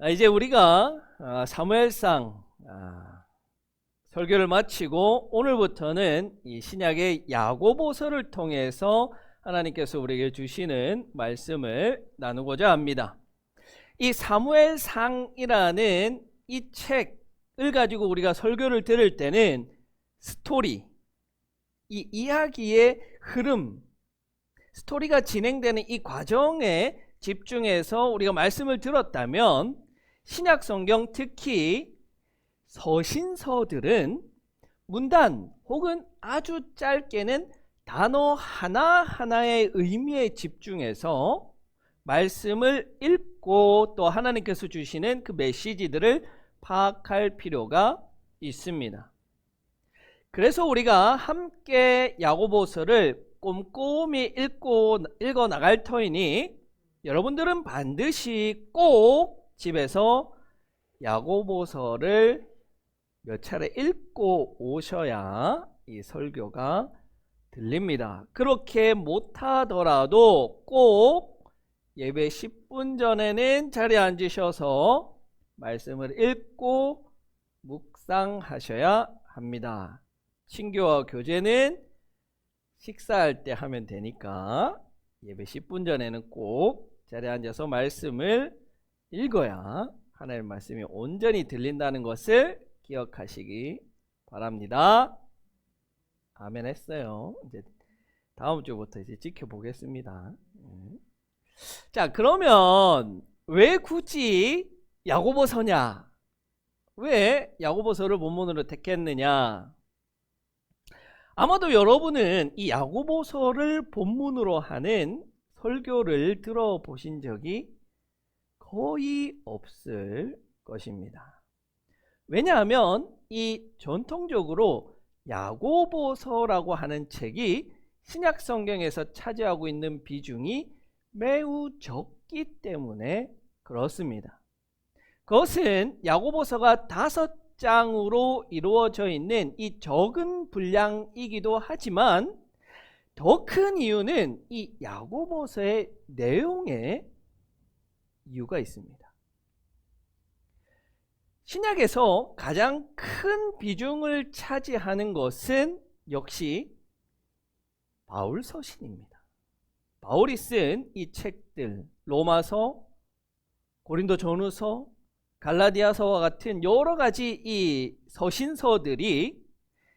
이제 우리가 사무엘상 설교를 마치고 오늘부터는 이 신약의 야고보서를 통해서 하나님께서 우리에게 주시는 말씀을 나누고자 합니다. 이 사무엘상이라는 이 책을 가지고 우리가 설교를 들을 때는 스토리, 이 이야기의 흐름, 스토리가 진행되는 이 과정에 집중해서 우리가 말씀을 들었다면 신약 성경 특히 서신서들은 문단 혹은 아주 짧게는 단어 하나하나의 의미에 집중해서 말씀을 읽고 또 하나님께서 주시는 그 메시지들을 파악할 필요가 있습니다. 그래서 우리가 함께 야고보서를 꼼꼼히 읽어 나갈 터이니 여러분들은 반드시 꼭 집에서 야고보서를 몇 차례 읽고 오셔야 이 설교가 들립니다. 그렇게 못하더라도 꼭 예배 10분 전에는 자리에 앉으셔서 말씀을 읽고 묵상하셔야 합니다. 친교와 교제는 식사할 때 하면 되니까 예배 10분 전에는 꼭 자리에 앉아서 말씀을 읽어야 하나님의 말씀이 온전히 들린다는 것을 기억하시기 바랍니다. 아멘 했어요. 이제 다음 주부터 이제 지켜보겠습니다. 자, 그러면 왜 굳이 야고보서냐? 왜 야고보서를 본문으로 택했느냐? 아마도 여러분은 이 야고보서를 본문으로 하는 설교를 들어보신 적이 거의 없을 것입니다. 왜냐하면 이 전통적으로 야고보서라고 하는 책이 신약 성경에서 차지하고 있는 비중이 매우 적기 때문에 그렇습니다. 그것은 야고보서가 5장으로 이루어져 있는 이 적은 분량이기도 하지만 더 큰 이유는 이 야고보서의 내용에 이유가 있습니다. 신약에서 가장 큰 비중을 차지하는 것은 역시 바울 서신입니다. 바울이 쓴 이 책들, 로마서, 고린도 전후서, 갈라디아서와 같은 여러 가지 이 서신서들이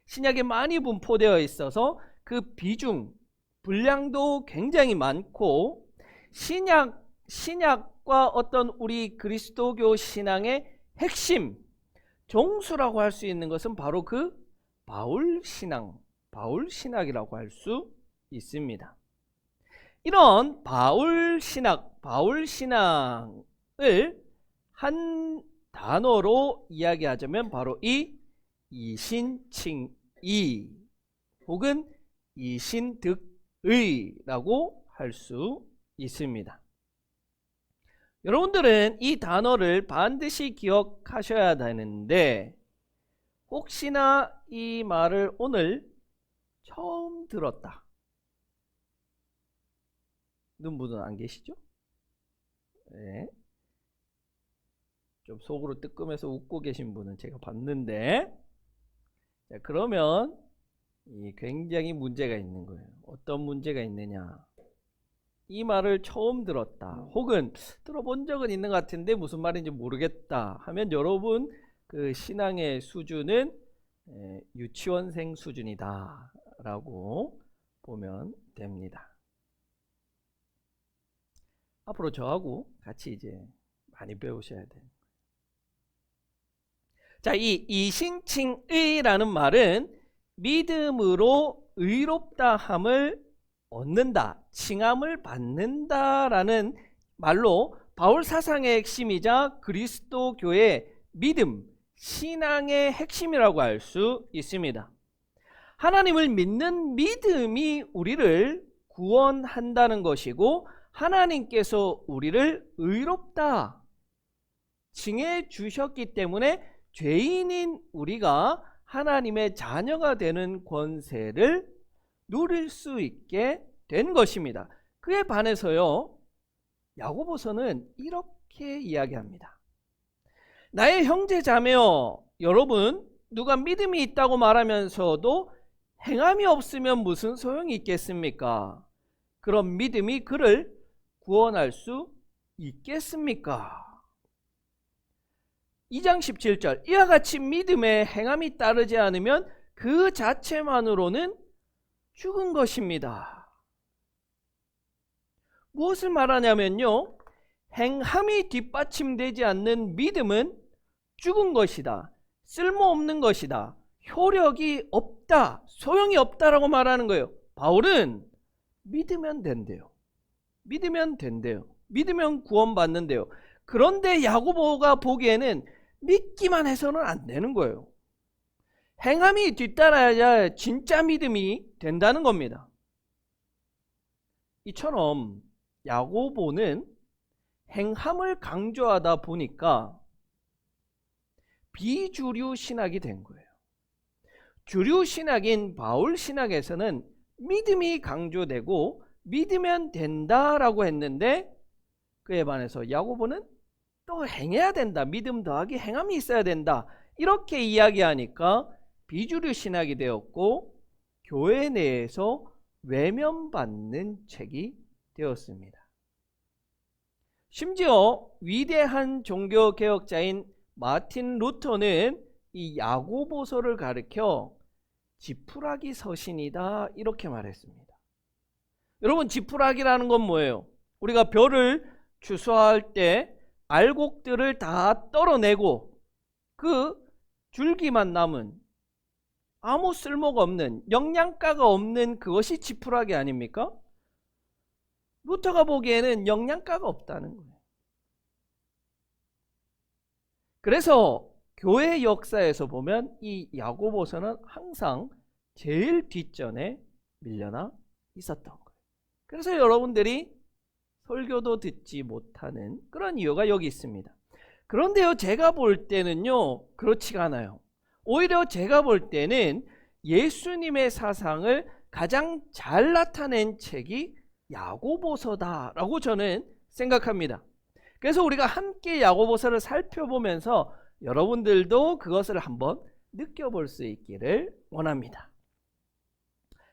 신약에 많이 분포되어 있어서 그 비중, 분량도 굉장히 많고 신약과 어떤 우리 그리스도교 신앙의 핵심, 종수라고 할 수 있는 것은 바로 그 바울신학이라고 할 수 있습니다. 이런 바울신학을 한 단어로 이야기하자면 바로 이 이신칭의 혹은 이신득의라고 할 수 있습니다. 여러분들은 이 단어를 반드시 기억하셔야 되는데 혹시나 이 말을 오늘 처음 들었다 는 분은 안 계시죠? 네. 좀 속으로 뜨끔해서 웃고 계신 분은 제가 봤는데, 자, 그러면 굉장히 문제가 있는 거예요. 어떤 문제가 있느냐? 이 말을 처음 들었다 혹은 들어본 적은 있는 것 같은데 무슨 말인지 모르겠다 하면 여러분 그 신앙의 수준은 유치원생 수준이다 라고 보면 됩니다. 앞으로 저하고 같이 이제 많이 배우셔야 돼요. 자, 이 이신칭의라는 말은 믿음으로 의롭다함을 얻는다, 칭함을 받는다라는 말로 바울 사상의 핵심이자 그리스도교의 믿음, 신앙의 핵심이라고 할 수 있습니다. 하나님을 믿는 믿음이 우리를 구원한다는 것이고 하나님께서 우리를 의롭다 칭해 주셨기 때문에 죄인인 우리가 하나님의 자녀가 되는 권세를 누릴 수 있게 된 것입니다. 그에 반해서요, 야고보서는 이렇게 이야기합니다. 나의 형제 자매여, 여러분, 누가 믿음이 있다고 말하면서도 행함이 없으면 무슨 소용이 있겠습니까? 그럼 믿음이 그를 구원할 수 있겠습니까? 2장 17절, 이와 같이 믿음에 행함이 따르지 않으면 그 자체만으로는 죽은 것입니다. 무엇을 말하냐면요, 행함이 뒷받침되지 않는 믿음은 죽은 것이다, 쓸모없는 것이다, 효력이 없다, 소용이 없다라고 말하는 거예요. 바울은 믿으면 된대요. 믿으면 된대요. 믿으면 구원받는데요. 그런데 야고보가 보기에는 믿기만 해서는 안 되는 거예요. 행함이 뒤따라야 진짜 믿음이 된다는 겁니다. 이처럼 야고보는 행함을 강조하다 보니까 비주류 신학이 된 거예요. 주류 신학인 바울 신학에서는 믿음이 강조되고 믿으면 된다라고 했는데, 그에 반해서 야고보는 또 행해야 된다, 믿음 더하기 행함이 있어야 된다, 이렇게 이야기하니까 비주류 신학이 되었고 교회 내에서 외면받는 책이 되었습니다. 심지어 위대한 종교개혁자인 마틴 루터는 이 야고보서를 가리켜 지푸라기 서신이다, 이렇게 말했습니다. 여러분, 지푸라기라는 건 뭐예요? 우리가 벼를 추수할 때 알곡들을 다 떨어내고 그 줄기만 남은 아무 쓸모가 없는, 영양가가 없는 그것이 지푸라기 아닙니까? 루터가 보기에는 영양가가 없다는 거예요. 그래서 교회 역사에서 보면 이 야고보서는 항상 제일 뒷전에 밀려나 있었던 거예요. 그래서 여러분들이 설교도 듣지 못하는 그런 이유가 여기 있습니다. 그런데요, 제가 볼 때는요, 그렇지가 않아요. 오히려 제가 볼 때는 예수님의 사상을 가장 잘 나타낸 책이 야고보서다라고 저는 생각합니다. 그래서 우리가 함께 야고보서를 살펴보면서 여러분들도 그것을 한번 느껴볼 수 있기를 원합니다.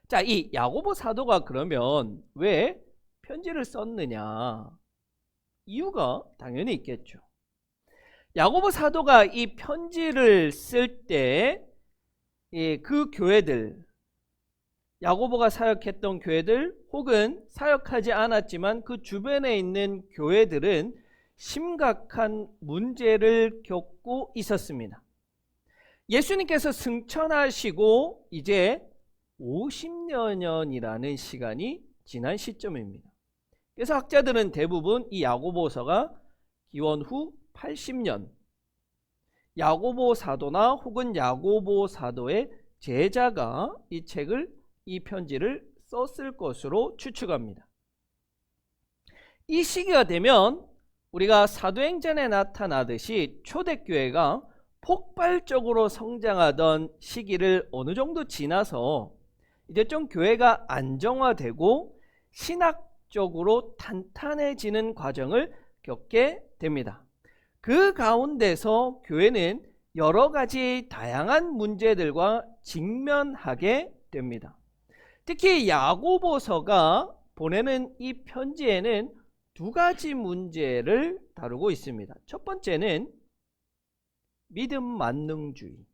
자, 이 야고보 사도가 그러면 왜 편지를 썼느냐? 이유가 당연히 있겠죠. 야고보 사도가 이 편지를 쓸 때 그 교회들, 야고보가 사역했던 교회들 혹은 사역하지 않았지만 그 주변에 있는 교회들은 심각한 문제를 겪고 있었습니다. 예수님께서 승천하시고 이제 50여 년이라는 시간이 지난 시점입니다. 그래서 학자들은 대부분 이 야고보서가 기원 후 80년, 야고보 사도나 혹은 야고보 사도의 제자가 이 편지를 썼을 것으로 추측합니다. 이 시기가 되면 우리가 사도행전에 나타나듯이 초대교회가 폭발적으로 성장하던 시기를 어느 정도 지나서 이제 좀 교회가 안정화되고 신학적으로 탄탄해지는 과정을 겪게 됩니다. 그 가운데서 교회는 여러 가지 다양한 문제들과 직면하게 됩니다. 특히 야고보서가 보내는 이 편지에는 두 가지 문제를 다루고 있습니다. 첫 번째는 믿음 만능주의.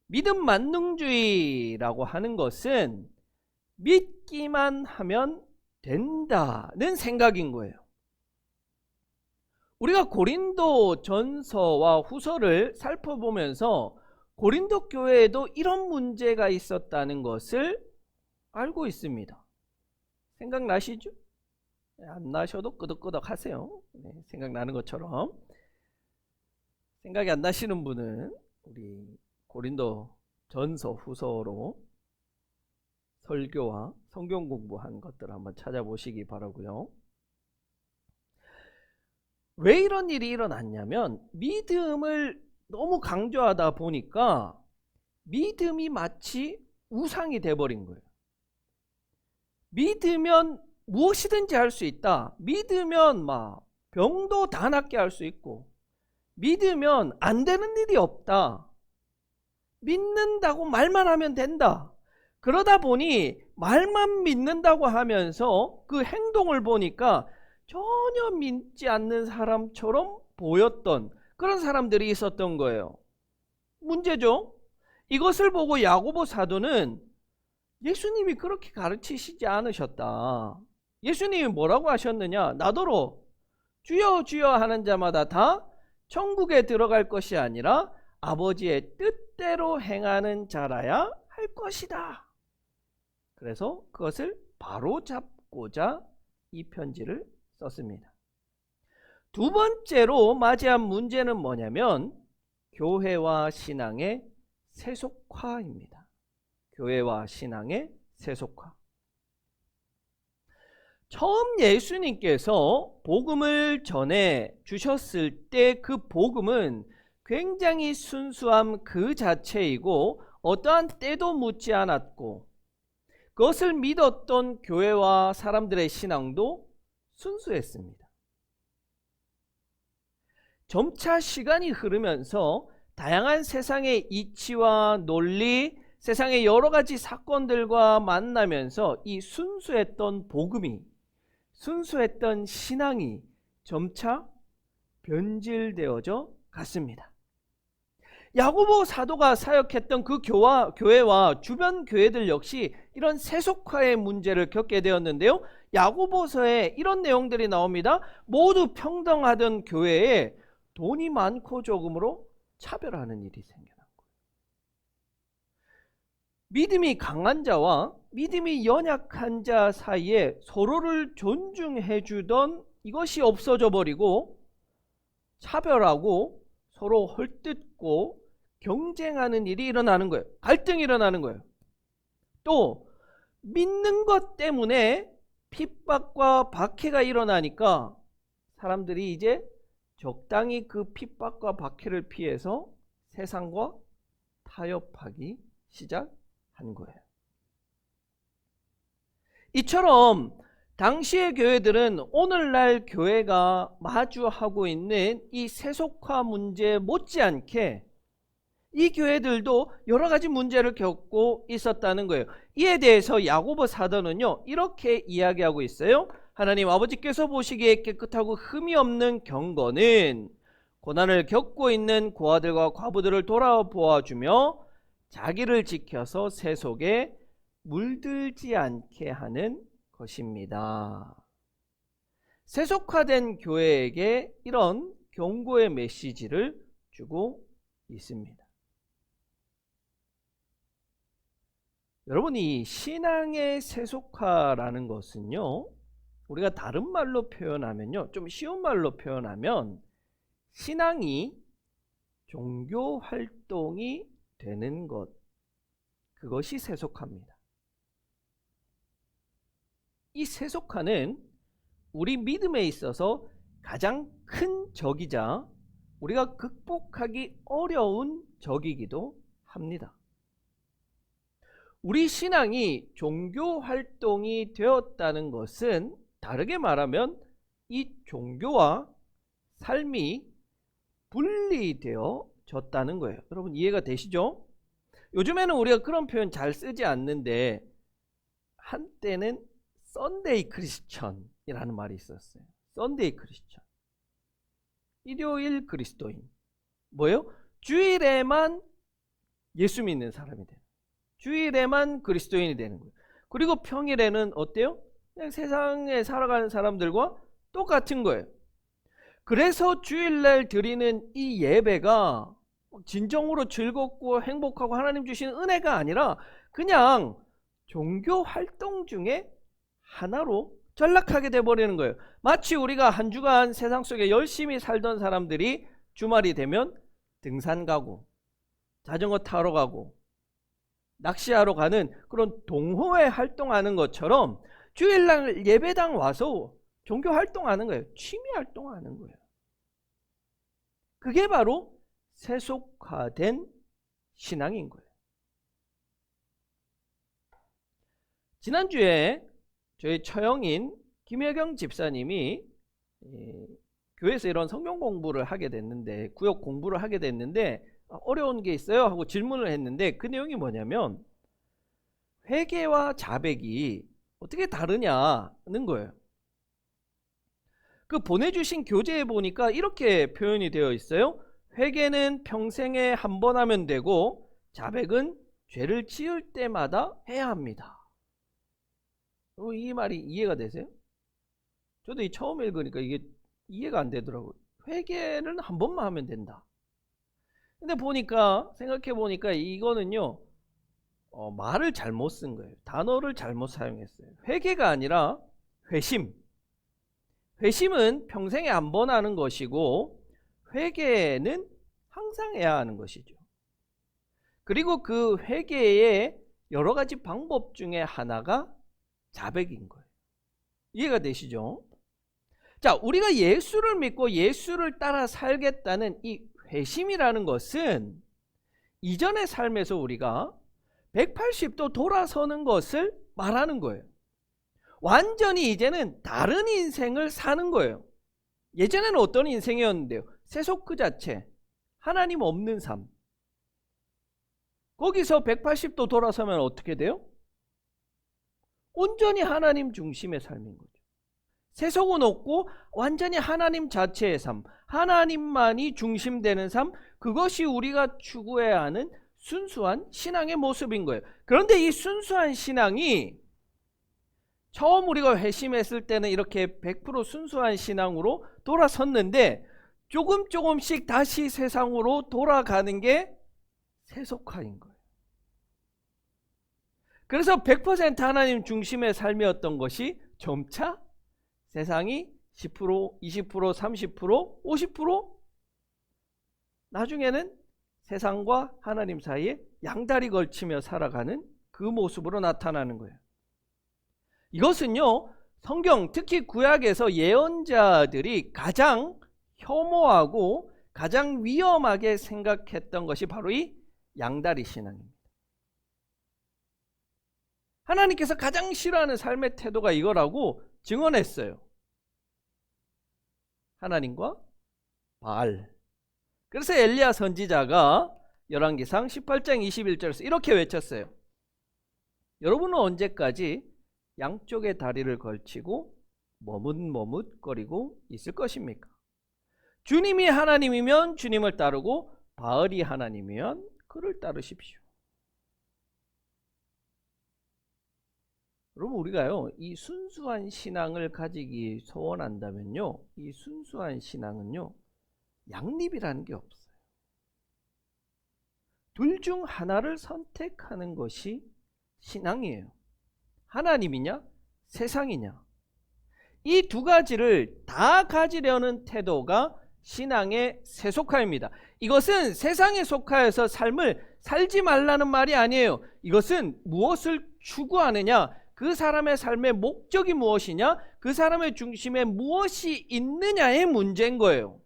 믿음 만능주의라고 하는 것은 믿기만 하면 된다는 생각인 거예요. 우리가 고린도 전서와 후서를 살펴보면서 고린도 교회에도 이런 문제가 있었다는 것을 알고 있습니다. 생각나시죠? 안 나셔도 끄덕끄덕 하세요. 생각나는 것처럼. 생각이 안 나시는 분은 우리 고린도 전서 후서로 설교와 성경 공부한 것들을 한번 찾아보시기 바라고요. 왜 이런 일이 일어났냐면 믿음을 너무 강조하다 보니까 믿음이 마치 우상이 돼버린 거예요. 믿으면 무엇이든지 할 수 있다. 믿으면 막 병도 다 낫게 할 수 있고, 믿으면 안 되는 일이 없다. 믿는다고 말만 하면 된다. 그러다 보니 말만 믿는다고 하면서 그 행동을 보니까 전혀 믿지 않는 사람처럼 보였던 그런 사람들이 있었던 거예요. 문제죠. 이것을 보고 야고보 사도는 예수님이 그렇게 가르치시지 않으셨다. 예수님이 뭐라고 하셨느냐? 나더러 주여 주여 하는 자마다 다 천국에 들어갈 것이 아니라 아버지의 뜻대로 행하는 자라야 할 것이다. 그래서 그것을 바로 잡고자 이 편지를 썼습니다. 두 번째로 맞이한 문제는 뭐냐면 교회와 신앙의 세속화입니다. 교회와 신앙의 세속화. 처음 예수님께서 복음을 전해 주셨을 때 그 복음은 굉장히 순수함 그 자체이고 어떠한 때도 묻지 않았고 그것을 믿었던 교회와 사람들의 신앙도 순수했습니다. 점차 시간이 흐르면서 다양한 세상의 이치와 논리, 세상의 여러 가지 사건들과 만나면서 이 순수했던 복음이, 순수했던 신앙이 점차 변질되어져 갔습니다. 야고보 사도가 사역했던 그 교회와 주변 교회들 역시 이런 세속화의 문제를 겪게 되었는데요. 야고보서에 이런 내용들이 나옵니다. 모두 평등하던 교회에 돈이 많고 적음으로 차별하는 일이 생겨난 거예요. 믿음이 강한 자와 믿음이 연약한 자 사이에 서로를 존중해 주던 이것이 없어져 버리고 차별하고 서로 헐뜯고 경쟁하는 일이 일어나는 거예요. 갈등이 일어나는 거예요. 또 믿는 것 때문에 핍박과 박해가 일어나니까 사람들이 이제 적당히 그 핍박과 박해를 피해서 세상과 타협하기 시작한 거예요. 이처럼 당시의 교회들은 오늘날 교회가 마주하고 있는 이 세속화 문제 못지않게 이 교회들도 여러 가지 문제를 겪고 있었다는 거예요. 이에 대해서 야고보 사도는요 이렇게 이야기하고 있어요. 하나님 아버지께서 보시기에 깨끗하고 흠이 없는 경건은 고난을 겪고 있는 고아들과 과부들을 돌아보아주며 자기를 지켜서 세속에 물들지 않게 하는 것입니다. 세속화된 교회에게 이런 경고의 메시지를 주고 있습니다. 여러분, 이 신앙의 세속화라는 것은요, 우리가 다른 말로 표현하면요, 좀 쉬운 말로 표현하면 신앙이 종교 활동이 되는 것, 그것이 세속화입니다. 이 세속화는 우리 믿음에 있어서 가장 큰 적이자 우리가 극복하기 어려운 적이기도 합니다. 우리 신앙이 종교 활동이 되었다는 것은 다르게 말하면 이 종교와 삶이 분리되어졌다는 거예요. 여러분 이해가 되시죠? 요즘에는 우리가 그런 표현 잘 쓰지 않는데 한때는 썬데이 크리스천이라는 말이 있었어요. 썬데이 크리스천. 일요일 그리스도인. 뭐예요? 주일에만 예수 믿는 사람이 돼요. 주일에만 그리스도인이 되는 거예요. 그리고 평일에는 어때요? 그냥 세상에 살아가는 사람들과 똑같은 거예요. 그래서 주일날 드리는 이 예배가 진정으로 즐겁고 행복하고 하나님 주시는 은혜가 아니라 그냥 종교 활동 중에 하나로 전락하게 돼버리는 거예요. 마치 우리가 한 주간 세상 속에 열심히 살던 사람들이 주말이 되면 등산 가고 자전거 타러 가고 낚시하러 가는 그런 동호회 활동하는 것처럼 주일날 예배당 와서 종교 활동하는 거예요. 취미 활동하는 거예요. 그게 바로 세속화된 신앙인 거예요. 지난주에 저희 처형인 김혜경 집사님이 교회에서 이런 성경 공부를 하게 됐는데, 구역 공부를 하게 됐는데 어려운 게 있어요 하고 질문을 했는데, 그 내용이 뭐냐면 회개와 자백이 어떻게 다르냐는 거예요. 그 보내주신 교재에 보니까 이렇게 표현이 되어 있어요. 회개는 평생에 한 번 하면 되고 자백은 죄를 지을 때마다 해야 합니다. 이 말이 이해가 되세요? 저도 이 처음 읽으니까 이게 이해가 안 되더라고요. 회개는 한 번만 하면 된다. 근데 보니까, 생각해 보니까 이거는요, 말을 잘못 쓴 거예요. 단어를 잘못 사용했어요. 회개가 아니라 회심. 회심은 평생에 한 번 하는 것이고 회개는 항상 해야 하는 것이죠. 그리고 그 회개의 여러 가지 방법 중에 하나가 자백인 거예요. 이해가 되시죠? 자, 우리가 예수를 믿고 예수를 따라 살겠다는 이 회심이라는 것은 이전의 삶에서 우리가 180도 돌아서는 것을 말하는 거예요. 완전히 이제는 다른 인생을 사는 거예요. 예전에는 어떤 인생이었는데요? 세속 그 자체, 하나님 없는 삶. 거기서 180도 돌아서면 어떻게 돼요? 온전히 하나님 중심의 삶인 거죠. 세속은 없고 완전히 하나님 자체의 삶, 하나님만이 중심되는 삶, 그것이 우리가 추구해야 하는 순수한 신앙의 모습인 거예요. 그런데 이 순수한 신앙이 처음 우리가 회심했을 때는 이렇게 100% 순수한 신앙으로 돌아섰는데 조금씩 다시 세상으로 돌아가는 게 세속화인 거예요. 그래서 100% 하나님 중심의 삶이었던 것이 점차 세상이 10%, 20%, 30%, 50% 나중에는 세상과 하나님 사이에 양다리 걸치며 살아가는 그 모습으로 나타나는 거예요. 이것은요, 성경 특히 구약에서 예언자들이 가장 혐오하고 가장 위험하게 생각했던 것이 바로 이 양다리 신앙입니다. 하나님께서 가장 싫어하는 삶의 태도가 이거라고 증언했어요. 하나님과 바알. 그래서 엘리야 선지자가 열왕기상 18장 21절에서 이렇게 외쳤어요. 여러분은 언제까지 양쪽의 다리를 걸치고 머뭇머뭇거리고 있을 것입니까? 주님이 하나님이면 주님을 따르고 바알이 하나님이면 그를 따르십시오. 여러분, 우리가요, 이 순수한 신앙을 가지기 소원한다면요, 이 순수한 신앙은요, 양립이라는 게 없어요. 둘 중 하나를 선택하는 것이 신앙이에요. 하나님이냐 세상이냐, 이 두 가지를 다 가지려는 태도가 신앙의 세속화입니다. 이것은 세상에 속하여서 삶을 살지 말라는 말이 아니에요. 이것은 무엇을 추구하느냐, 그 사람의 삶의 목적이 무엇이냐, 그 사람의 중심에 무엇이 있느냐의 문제인 거예요.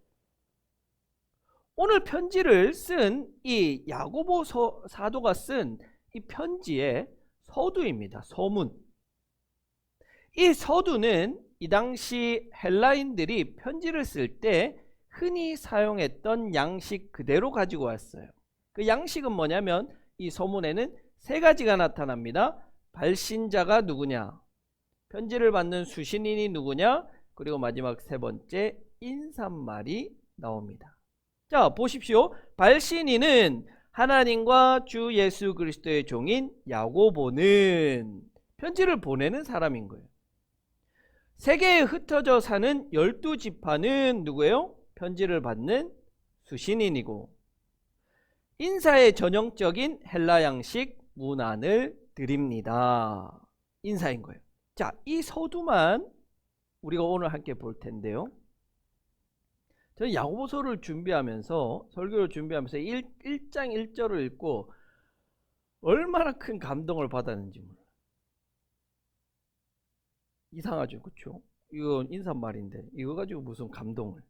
오늘 편지를 쓴 이 야고보 사도가 쓴 이 편지의 서두입니다. 서문. 이 서두는 이 당시 헬라인들이 편지를 쓸 때 흔히 사용했던 양식 그대로 가지고 왔어요. 그 양식은 뭐냐면 이 서문에는 세 가지가 나타납니다. 발신자가 누구냐, 편지를 받는 수신인이 누구냐, 그리고 마지막 세 번째 인사말이 나옵니다. 자, 보십시오. 발신인은 하나님과 주 예수 그리스도의 종인 야고보는 편지를 보내는 사람인 거예요. 세계에 흩어져 사는 12지파는 누구예요? 편지를 받는 수신인이고, 인사의 전형적인 헬라 양식 문안을 드립니다. 인사인 거예요. 자, 이 서두만 우리가 오늘 함께 볼 텐데요. 저는 야고보서를 준비하면서, 설교를 준비하면서 1장 1절을 읽고 얼마나 큰 감동을 받았는지 몰라요. 이상하죠, 그렇죠? 이건 인사말인데 이거 가지고 무슨 감동을.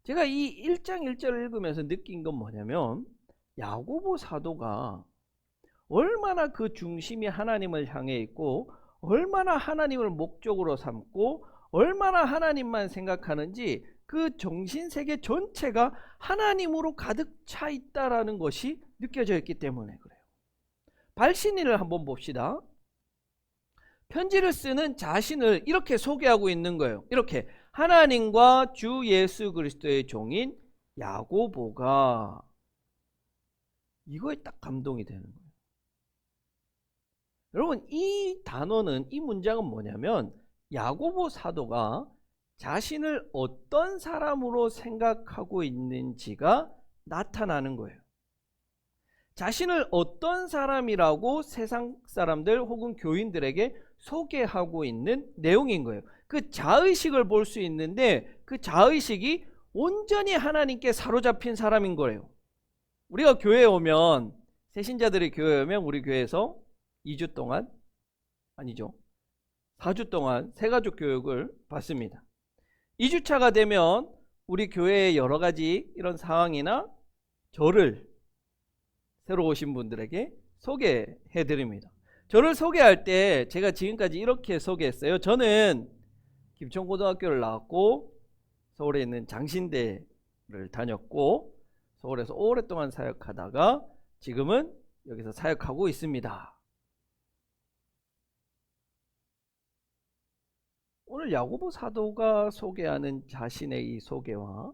제가 이 1장 1절을 읽으면서 느낀 건 뭐냐면, 야고보 사도가 얼마나 그 중심이 하나님을 향해 있고, 얼마나 하나님을 목적으로 삼고, 얼마나 하나님만 생각하는지 그 정신세계 전체가 하나님으로 가득 차 있다라는 것이 느껴져 있기 때문에 그래요. 발신일을 한번 봅시다. 편지를 쓰는 자신을 이렇게 소개하고 있는 거예요. 이렇게 하나님과 주 예수 그리스도의 종인 야고보가, 이거에 딱 감동이 되는 거예요. 여러분, 이 단어는, 이 문장은 뭐냐면 야고보 사도가 자신을 어떤 사람으로 생각하고 있는지가 나타나는 거예요. 자신을 어떤 사람이라고 세상 사람들 혹은 교인들에게 소개하고 있는 내용인 거예요. 그 자의식을 볼 수 있는데 그 자의식이 온전히 하나님께 사로잡힌 사람인 거예요. 우리가 교회에 오면, 새신자들이 교회에 오면 우리 교회에서 2주 동안, 아니죠, 4주 동안 새가족 교육을 받습니다. 2주차가 되면 우리 교회의 여러 가지 이런 상황이나 저를 새로 오신 분들에게 소개해 드립니다. 저를 소개할 때 제가 지금까지 이렇게 소개했어요. 저는 김천고등학교를 나왔고 서울에 있는 장신대를 다녔고 서울에서 오랫동안 사역하다가 지금은 여기서 사역하고 있습니다. 오늘 야고보 사도가 소개하는 자신의 이 소개와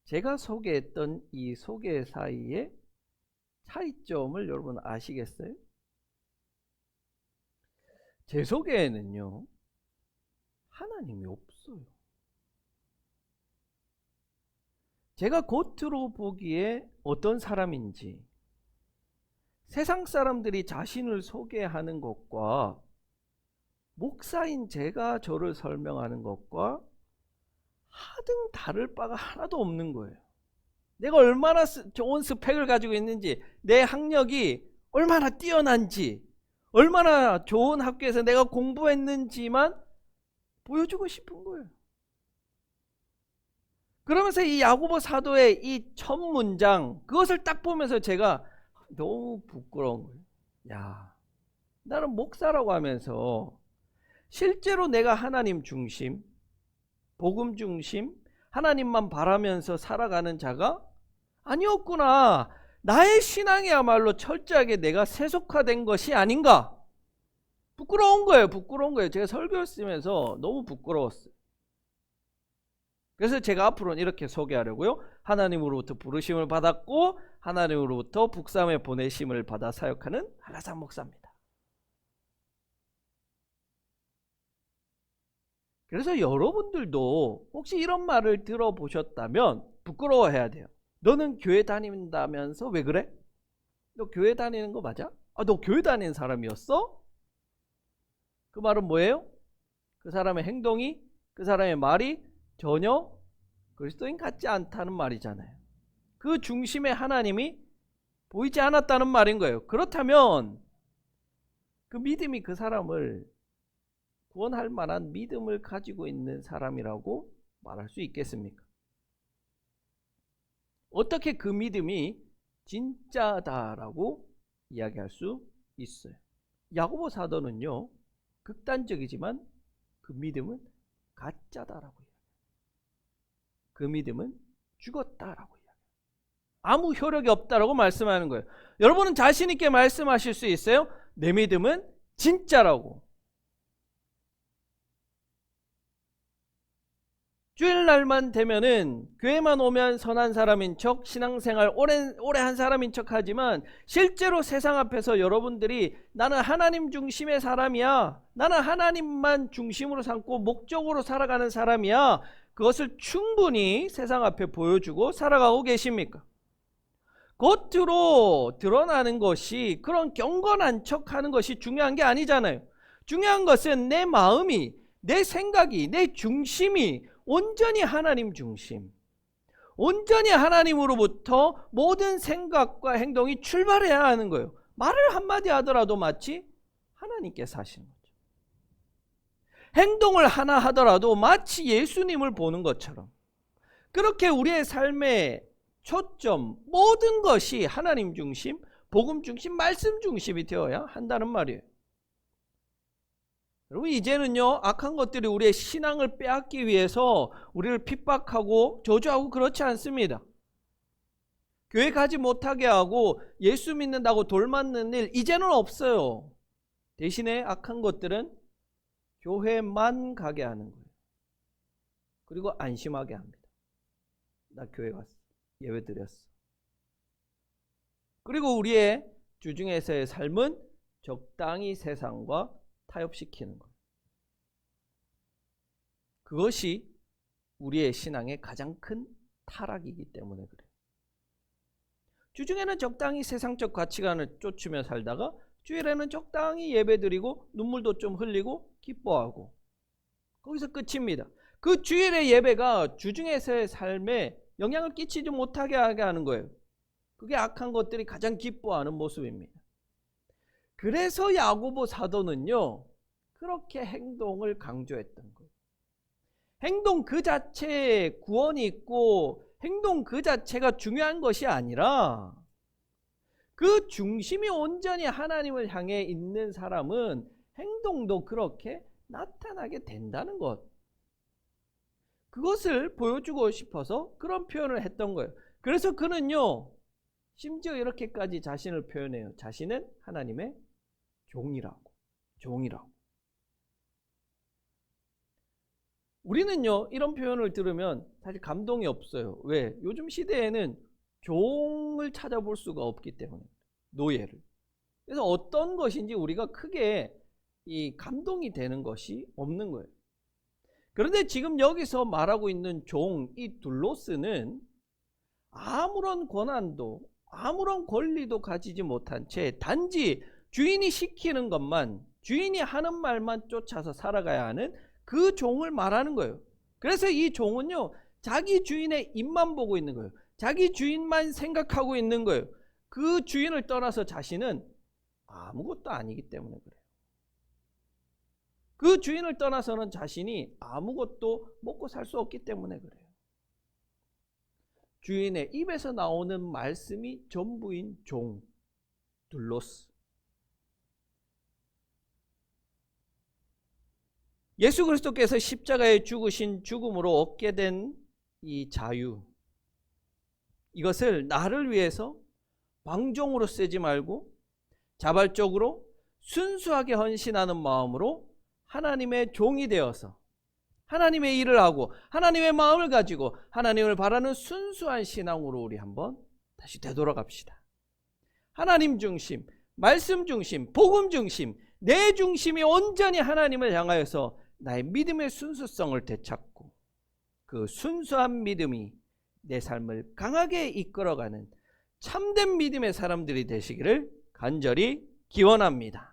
제가 소개했던 이 소개 사이에 차이점을 여러분 아시겠어요? 제 소개에는요, 하나님이 없어요. 제가 겉으로 보기에 어떤 사람인지, 세상 사람들이 자신을 소개하는 것과 목사인 제가 저를 설명하는 것과 하등 다를 바가 하나도 없는 거예요. 내가 얼마나 좋은 스펙을 가지고 있는지, 내 학력이 얼마나 뛰어난지, 얼마나 좋은 학교에서 내가 공부했는지만 보여주고 싶은 거예요. 그러면서 이 야고보 사도의 이 첫 문장, 그것을 딱 보면서 제가 너무 부끄러운 거예요. 야, 나는 목사라고 하면서 실제로 내가 하나님 중심, 복음 중심, 하나님만 바라면서 살아가는 자가 아니었구나. 나의 신앙이야말로 철저하게 내가 세속화된 것이 아닌가. 부끄러운 거예요. 부끄러운 거예요. 제가 설교했으면서 너무 부끄러웠어요. 그래서 제가 앞으로는 이렇게 소개하려고요. 하나님으로부터 부르심을 받았고 하나님으로부터 북삼에 보내심을 받아 사역하는 한라산 목사입니다. 그래서 여러분들도 혹시 이런 말을 들어보셨다면 부끄러워해야 돼요. 너는 교회 다닌다면서 왜 그래? 너 교회 다니는 거 맞아? 아, 너 교회 다니는 사람이었어? 그 말은 뭐예요? 그 사람의 행동이, 그 사람의 말이 전혀 그리스도인 같지 않다는 말이잖아요. 그 중심에 하나님이 보이지 않았다는 말인 거예요. 그렇다면 그 믿음이 그 사람을 구원할 만한 믿음을 가지고 있는 사람이라고 말할 수 있겠습니까? 어떻게 그 믿음이 진짜다라고 이야기할 수 있어요? 야고보 사도는요, 극단적이지만 그 믿음은 가짜다라고 이야기해요. 그 믿음은 죽었다라고 이야기해요. 아무 효력이 없다라고 말씀하는 거예요. 여러분은 자신 있게 말씀하실 수 있어요? 내 믿음은 진짜라고. 주일날만 되면은 교회만 오면 선한 사람인 척, 신앙생활 오래 한 사람인 척 하지만 실제로 세상 앞에서 여러분들이 나는 하나님 중심의 사람이야, 나는 하나님만 중심으로 삼고 목적으로 살아가는 사람이야, 그것을 충분히 세상 앞에 보여주고 살아가고 계십니까? 겉으로 드러나는 것이 그런 경건한 척 하는 것이 중요한 게 아니잖아요. 중요한 것은 내 마음이, 내 생각이, 내 중심이 온전히 하나님 중심, 온전히 하나님으로부터 모든 생각과 행동이 출발해야 하는 거예요. 말을 한마디 하더라도 마치 하나님께서 하시는 거죠. 행동을 하나 하더라도 마치 예수님을 보는 것처럼, 그렇게 우리의 삶의 초점, 모든 것이 하나님 중심, 복음 중심, 말씀 중심이 되어야 한다는 말이에요. 여러분, 이제는요, 악한 것들이 우리의 신앙을 빼앗기 위해서 우리를 핍박하고 저주하고 그렇지 않습니다. 교회 가지 못하게 하고 예수 믿는다고 돌맞는 일 이제는 없어요. 대신에 악한 것들은 교회만 가게 하는 거예요. 그리고 안심하게 합니다. 나 교회 갔어. 예배 드렸어. 그리고 우리의 주중에서의 삶은 적당히 세상과 타협시키는 거예요. 그것이 우리의 신앙의 가장 큰 타락이기 때문에 그래요. 주중에는 적당히 세상적 가치관을 쫓으며 살다가 주일에는 적당히 예배드리고 눈물도 좀 흘리고 기뻐하고, 거기서 끝입니다. 그 주일의 예배가 주중에서의 삶에 영향을 끼치지 못하게 하게 하는 거예요. 그게 악한 것들이 가장 기뻐하는 모습입니다. 그래서 야고보 사도는요, 그렇게 행동을 강조했던 거예요. 행동 그 자체에 구원이 있고 행동 그 자체가 중요한 것이 아니라 그 중심이 온전히 하나님을 향해 있는 사람은 행동도 그렇게 나타나게 된다는 것, 그것을 보여주고 싶어서 그런 표현을 했던 거예요. 그래서 그는요, 심지어 이렇게까지 자신을 표현해요. 자신은 하나님의 종이라고. 우리는요, 이런 표현을 들으면 사실 감동이 없어요. 왜? 요즘 시대에는 종을 찾아볼 수가 없기 때문에, 노예를. 그래서 어떤 것인지 우리가 크게 이 감동이 되는 것이 없는 거예요. 그런데 지금 여기서 말하고 있는 종, 이 둘로스는 아무런 권한도 아무런 권리도 가지지 못한 채 단지 주인이 시키는 것만, 주인이 하는 말만 쫓아서 살아가야 하는 그 종을 말하는 거예요. 그래서 이 종은요, 자기 주인의 입만 보고 있는 거예요. 자기 주인만 생각하고 있는 거예요. 그 주인을 떠나서 자신은 아무것도 아니기 때문에 그래요. 그 주인을 떠나서는 자신이 아무것도 먹고 살 수 없기 때문에 그래요. 주인의 입에서 나오는 말씀이 전부인 종, 둘로스. 예수 그리스도께서 십자가에 죽으신 죽음으로 얻게 된 이 자유, 이것을 나를 위해서 방종으로 쓰지 말고 자발적으로 순수하게 헌신하는 마음으로 하나님의 종이 되어서 하나님의 일을 하고 하나님의 마음을 가지고 하나님을 바라는 순수한 신앙으로 우리 한번 다시 되돌아갑시다. 하나님 중심, 말씀 중심, 복음 중심, 내 중심이 온전히 하나님을 향하여서 나의 믿음의 순수성을 되찾고 그 순수한 믿음이 내 삶을 강하게 이끌어가는 참된 믿음의 사람들이 되시기를 간절히 기원합니다.